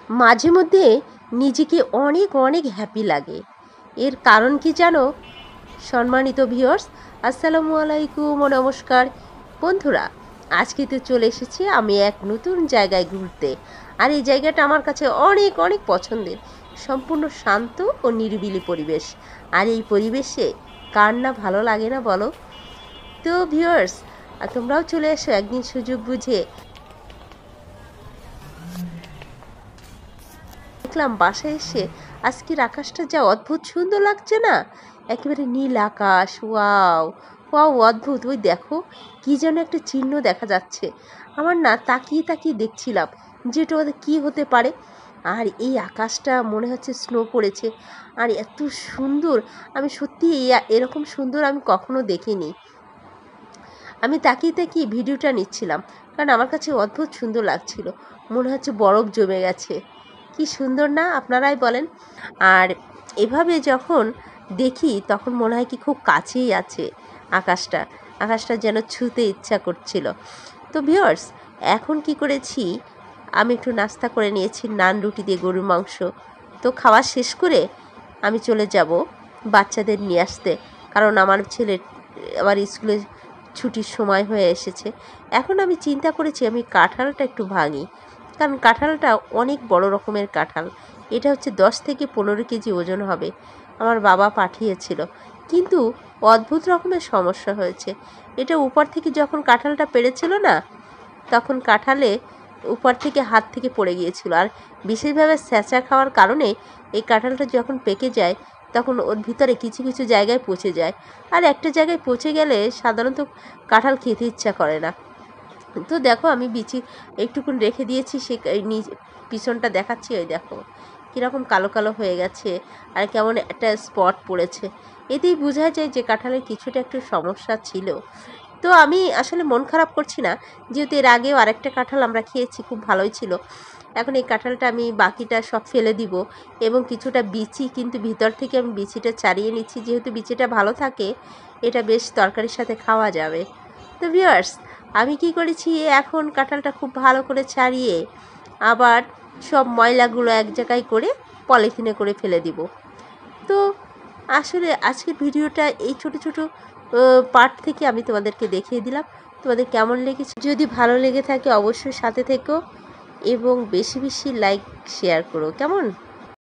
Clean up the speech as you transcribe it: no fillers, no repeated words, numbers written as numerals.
মাঝে মধ্যে নিজেকে অনেক অনেক হ্যাপি লাগে। এর কারণ কি জানো? সম্মানিত ভিউয়ার্স, আসসালামু আলাইকুম ও নমস্কার বন্ধুরা। আজকে তো চলে এসেছি আমি এক নতুন জায়গায় ঘুরতে। আর এই জায়গাটা আমার কাছে অনেক অনেক পছন্দের। সম্পূর্ণ শান্ত ও নিরিবিলি পরিবেশ। আর এই পরিবেশে কার না ভালো লাগে না বলো? তো ভিউয়ার্স, তোমরাও চলে এসো একদিন সুযোগ বুঝে। দেখলাম বাসায় এসে আজকের আকাশটা যা অদ্ভুত সুন্দর লাগছে না, একেবারে নীল আকাশ। ওয়াও ওয়াও, অদ্ভুত। ওই দেখো কি যেন একটা চিহ্ন দেখা যাচ্ছে। আমার না তাকিয়ে তাকিয়ে দেখছিলাম যেটা ওদের কী হতে পারে। আর এই আকাশটা মনে হচ্ছে স্নো পড়েছে। আর এত সুন্দর, আমি সত্যি এরকম সুন্দর আমি কখনো দেখিনি। আমি তাকিয়ে তাকিয়ে ভিডিওটা নিচ্ছিলাম, কারণ আমার কাছে অদ্ভুত সুন্দর লাগছিল। মনে হচ্ছে বরফ জমে গেছে। কি সুন্দর না, আপনারাই বলেন। আর এভাবে যখন দেখি তখন মনে হয় কি খুব কাছেই আছে আকাশটা। আকাশটা যেন ছুঁতে ইচ্ছা করছিল। তো ভিউয়ার্স, এখন কি করেছি, আমি একটু নাস্তা করে নিয়েছি নান রুটি দিয়ে গরুর মাংস। তো খাওয়া শেষ করে আমি চলে যাব বাচ্চাদের নিয়ে আসতে, কারণ আমার ছেলের আবার স্কুলে ছুটির সময় হয়ে এসেছে। এখন আমি চিন্তা করেছি আমি কাঁঠালটা একটু ভাঙি, কারণ কাঁঠালটা অনেক বড় রকমের কাঁঠাল। এটা হচ্ছে 10 থেকে 15 কেজি ওজন হবে। আমার বাবা পাঠিয়েছিল, কিন্তু অদ্ভুত রকমের সমস্যা হয়েছে। এটা উপর থেকে যখন কাঁঠালটা পেড়েছিল না, তখন কাঁঠালে উপর থেকে হাত থেকে পড়ে গিয়েছিল। আর বিশেষভাবে স্যাঁচা খাওয়ার কারণে এই কাঁঠালটা যখন পেকে যায় তখন ওর ভিতরে কিছু কিছু জায়গায় পচে যায়। আর একটা জায়গায় পচে গেলে সাধারণত কাঁঠাল খেতে ইচ্ছা করে না। তো দেখো আমি বিচি একটুকুন রেখে দিয়েছি, সে পিছনটা দেখাচ্ছি। ওই দেখো কীরকম কালো কালো হয়ে গেছে আর কেমন একটা স্পট পড়েছে। এতেই বোঝা যায় যে কাঁঠালের কিছুটা একটু সমস্যা ছিল। তো আমি আসলে মন খারাপ করছি না, যেহেতু এর আগেও আরেকটা কাঁঠাল আমরা খেয়েছি, খুব ভালোই ছিল। এখন এই কাঁঠালটা আমি বাকিটা সব ফেলে দিব, এবং কিছুটা বিচি কিন্তু ভিতর থেকে আমি বিচিটা ছাড়িয়ে নিচ্ছি, যেহেতু বিচিটা ভালো থাকে এটা বেশ তরকারির সাথে খাওয়া যাবে। তো ভিউয়ার্স, আমি কি করেছি, এখন কাঁঠালটা খুব ভালো করে ছাড়িয়ে আবার সব ময়লাগুলো এক জায়গায় করে পলিথিনে করে ফেলে দিব। তো আসলে আজকের ভিডিওটা এই ছোট ছোট পার্ট থেকে আমি তোমাদেরকে দেখিয়ে দিলাম। তোমাদের কেমন লেগেছে? যদি ভালো লেগে থাকে অবশ্যই সাথে থেকো এবং বেশি বেশি লাইক শেয়ার করো, কেমন?